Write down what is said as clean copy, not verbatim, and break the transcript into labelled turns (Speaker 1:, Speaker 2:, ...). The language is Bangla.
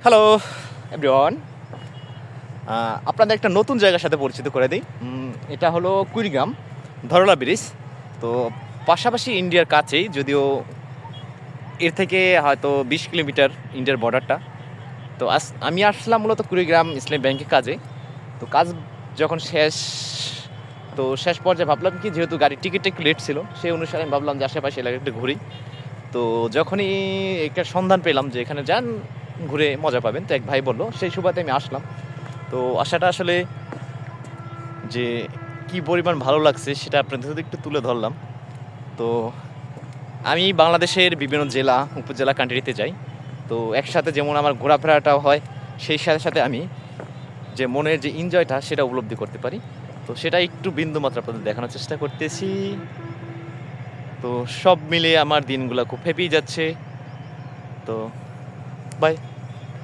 Speaker 1: হ্যালো এভরিওয়ান, আপনাদের একটা নতুন জায়গার সাথে পরিচিত করে দিই। এটা হলো কুড়িগ্রাম ধরলা ব্রিজ। তো পাশাপাশি ইন্ডিয়ার কাছেই, যদিও এর থেকে হয়তো 20 কিলোমিটার ইন্ডিয়ার বর্ডারটা। তো আমি আসলাম মূলত কুড়িগ্রাম ইসলামী ব্যাংকে কাজে। তো কাজ যখন শেষ, তো শেষ পর্যায়ে ভাবলাম কি, যেহেতু গাড়ির টিকিটটা একটু লেট ছিল, সেই অনুসারে আমি ভাবলাম যে আশেপাশে এলাকা একটু ঘুরি। তো যখনই একটা সন্ধান পেলাম যে এখানে যান, ঘুরে মজা পাবেন, তো এক ভাই বললো, সেই সুবাদে আমি আসলাম। তো আশাটা আসলে যে কি পরিমাণ ভালো লাগছে সেটা আপনাদের সাথে একটু তুলে ধরলাম। তো আমি বাংলাদেশের বিভিন্ন জেলা উপজেলা কান্ট্রিতে যাই, তো একসাথে যেমন আমার ঘোরাফেরাটাও হয়, সেই সাথে সাথে আমি যে মনের যে এনজয়টা সেটা উপলব্ধি করতে পারি। তো সেটা একটু বিন্দু মাত্রা আপনাদের দেখানোর চেষ্টা করতেছি। তো সব মিলিয়ে আমার দিনগুলো খুব হ্যাপি যাচ্ছে। তো বাই।